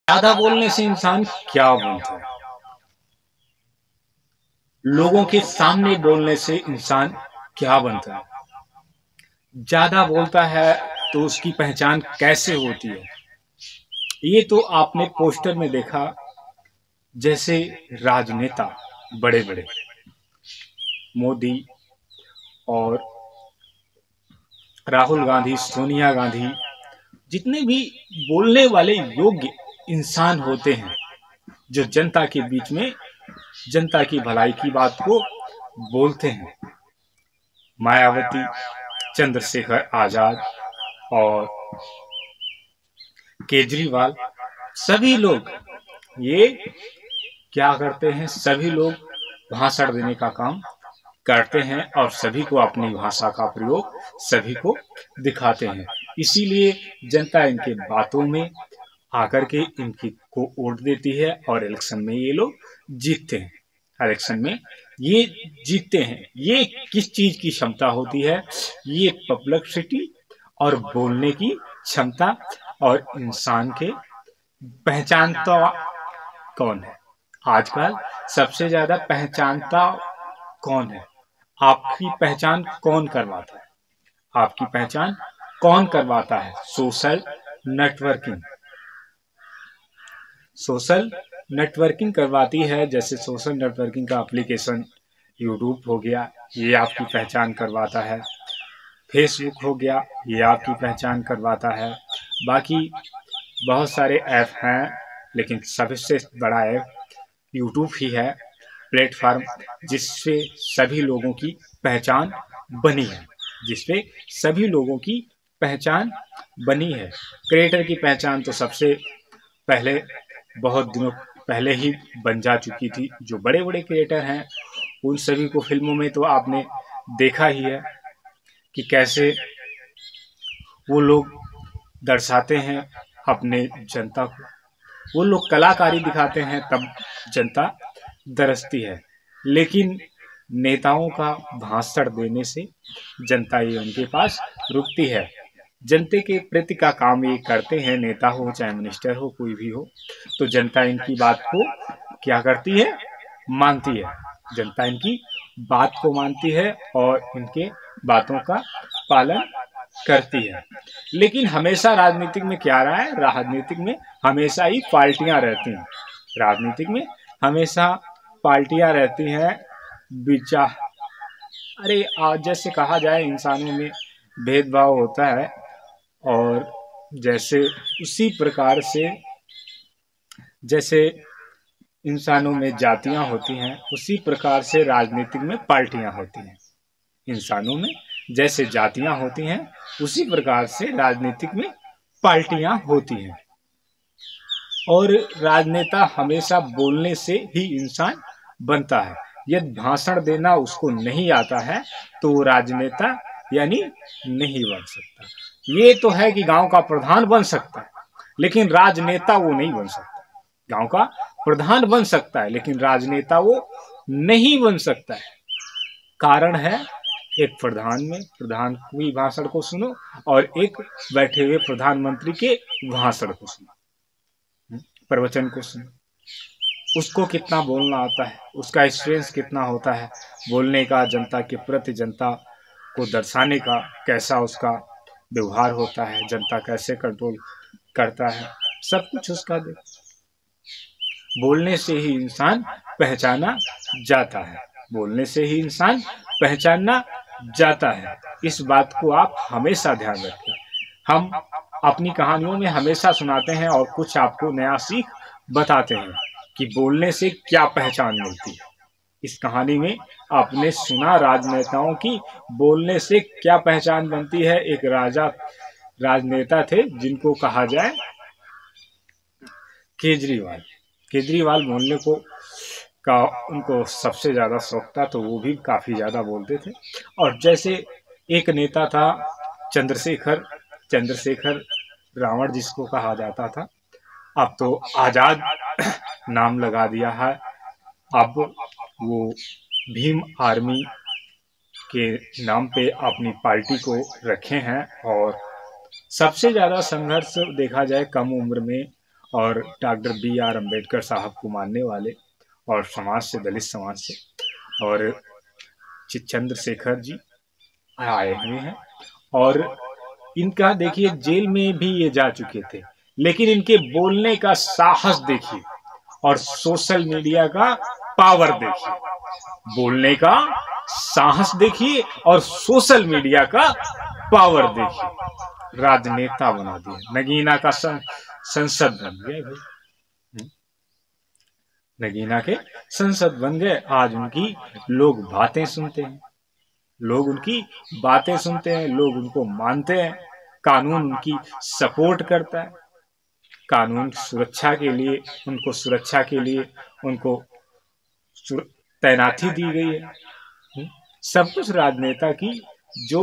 ज्यादा बोलने से इंसान क्या बनता है? लोगों के सामने बोलने से इंसान क्या बनता है? ज्यादा बोलता है तो उसकी पहचान कैसे होती है? ये तो आपने पोस्टर में देखा, जैसे राजनेता बड़े बड़े मोदी और राहुल गांधी, सोनिया गांधी, जितने भी बोलने वाले योग्य इंसान होते हैं, जो जनता के बीच में जनता की भलाई की बात को बोलते हैं, मायावती, चंद्रशेखर आजाद और केजरीवाल, सभी लोग ये क्या करते हैं? सभी लोग भाषण देने का काम करते हैं और सभी को अपनी भाषा का प्रयोग सभी को दिखाते हैं। इसीलिए जनता इनके बातों में आकर के इनकी को वोट देती है और इलेक्शन में ये लोग जीतते हैं। इलेक्शन में ये जीतते हैं। ये किस चीज की क्षमता होती है? ये पब्लिसिटी और बोलने की क्षमता, और इंसान के पहचानता कौन है आजकल सबसे ज्यादा पहचानता कौन है? आपकी पहचान कौन करवाता है? आपकी पहचान कौन करवाता है? Social networking. सोशल नेटवर्किंग करवाती है। जैसे सोशल नेटवर्किंग का एप्लीकेशन यूट्यूब हो गया, ये आपकी पहचान करवाता है। फेसबुक हो गया, ये आपकी पहचान करवाता है। बाकी बहुत सारे ऐप हैं, लेकिन सबसे बड़ा ऐप यूट्यूब ही है, प्लेटफॉर्म जिससे सभी लोगों की पहचान बनी है, जिसपे सभी लोगों की पहचान बनी है। क्रिएटर की पहचान तो सबसे पहले बहुत दिनों पहले ही बन जा चुकी थी। जो बड़े बड़े क्रिएटर हैं उन सभी को फिल्मों में तो आपने देखा ही है कि कैसे वो लोग दर्शाते हैं अपने जनता को। वो लोग कलाकारी दिखाते हैं तब जनता दरसती है। लेकिन नेताओं का भाषण देने से जनता ये उनके पास रुकती है। जनता के प्रति का काम ये करते हैं, नेता हो चाहे मिनिस्टर हो, कोई भी हो, तो जनता इनकी बात को क्या करती है? मानती है। जनता इनकी बात को मानती है और इनके बातों का पालन करती है। लेकिन हमेशा राजनीतिक में क्या रहा है? राजनीतिक में हमेशा ही पार्टियां रहती हैं। राजनीतिक में हमेशा पार्टियां रहती हैं। विचार, अरे आज जैसे कहा जाए इंसानों में भेदभाव होता है, और जैसे उसी प्रकार से जैसे इंसानों में जातियां होती हैं, उसी प्रकार से राजनीतिक में पार्टियां होती हैं। इंसानों में जैसे जातियां होती हैं, उसी प्रकार से राजनीतिक में पार्टियां होती हैं। और राजनेता हमेशा बोलने से ही इंसान बनता है। यदि भाषण देना उसको नहीं आता है तो वो राजनेता यानी नहीं बन सकता। ये तो है कि गांव का प्रधान बन सकता है, लेकिन राजनेता वो नहीं बन सकता। गांव का प्रधान बन सकता है, लेकिन राजनेता वो नहीं बन सकता है। कारण है, एक प्रधान की भाषण को सुनो और एक बैठे हुए प्रधानमंत्री के भाषण को सुनो, प्रवचन को सुनो। उसको कितना बोलना आता है, उसका एक्सपीरियंस कितना होता है बोलने का, जनता के प्रति, जनता को दर्शाने का कैसा उसका व्यवहार होता है, जनता कैसे कंट्रोल करता है, सब कुछ उसका बोलने से ही इंसान पहचाना जाता है। बोलने से ही इंसान पहचाना जाता है। इस बात को आप हमेशा ध्यान रखें। हम अपनी कहानियों में हमेशा सुनाते हैं और कुछ आपको नया सीख बताते हैं कि बोलने से क्या पहचान मिलती है। इस कहानी में आपने सुना राजनेताओं की बोलने से क्या पहचान बनती है। एक राजनेता थे जिनको कहा जाए केजरीवाल। केजरीवाल बोलने को का उनको सबसे ज्यादा शौक था, तो वो भी काफी ज्यादा बोलते थे। और जैसे एक नेता था चंद्रशेखर रावण जिसको कहा जाता था, अब तो आजाद नाम लगा दिया है। अब वो भीम आर्मी के नाम पे अपनी पार्टी को रखे हैं। और सबसे ज्यादा संघर्ष देखा जाए कम उम्र में और डॉक्टर B.R. अम्बेडकर साहब को मानने वाले और समाज से, दलित समाज से, और चंद्रशेखर जी आए हुए हैं। और इनका देखिए जेल में भी ये जा चुके थे, लेकिन इनके बोलने का साहस देखिए और सोशल मीडिया का पावर देखिए। बोलने का साहस देखिए और सोशल मीडिया का पावर देखिए। राजनेता बना दिया, नगीना का संसद बन गए भाई। नगीना के संसद बन गए। आज उनकी लोग बातें सुनते हैं, लोग उनकी बातें सुनते हैं, लोग उनको मानते हैं। कानून उनकी सपोर्ट करता है। कानून सुरक्षा के लिए, उनको सुरक्षा के लिए उनको तैनाती दी गई है। सब कुछ राजनेता की जो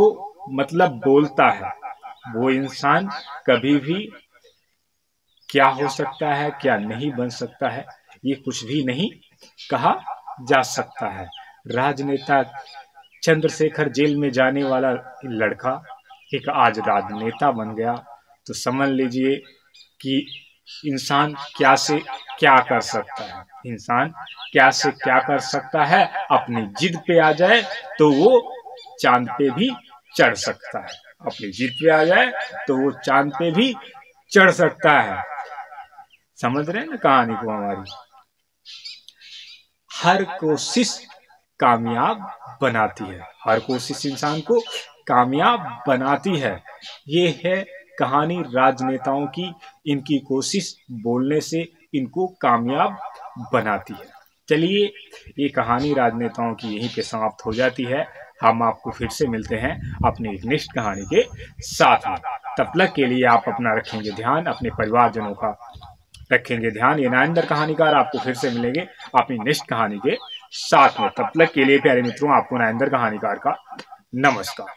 मतलब बोलता है, वो इंसान कभी भी क्या हो सकता है, क्या नहीं बन सकता है, ये कुछ भी नहीं कहा जा सकता है। राजनेता चंद्रशेखर जेल में जाने वाला लड़का एक आज राजनेता बन गया, तो समझ लीजिए कि इंसान क्या से क्या कर सकता है। इंसान क्या से क्या कर सकता है, अपनी जिद पे आ जाए तो वो चांद पे भी चढ़ सकता है। अपनी जिद पे आ जाए तो वो चांद पे भी चढ़ सकता है। समझ रहे हैं ना कहानी को हमारी। हर कोशिश कामयाब बनाती है, हर कोशिश इंसान को कामयाब बनाती है। ये है कहानी राजनेताओं की। इनकी कोशिश बोलने से इनको कामयाब बनाती है। चलिए, ये कहानी राजनेताओं की यहीं पे समाप्त हो जाती है। हम आपको फिर से मिलते हैं अपनी एक नेक्स्ट कहानी के साथ में। तब तक के लिए आप अपना रखेंगे ध्यान, अपने परिवारजनों का रखेंगे ध्यान। ये नायंदर कहानीकार आपको फिर से मिलेंगे अपनी नेक्स्ट कहानी के साथ में। तब तक के लिए प्यारे मित्रों, आपको नायंदर कहानीकार का नमस्कार।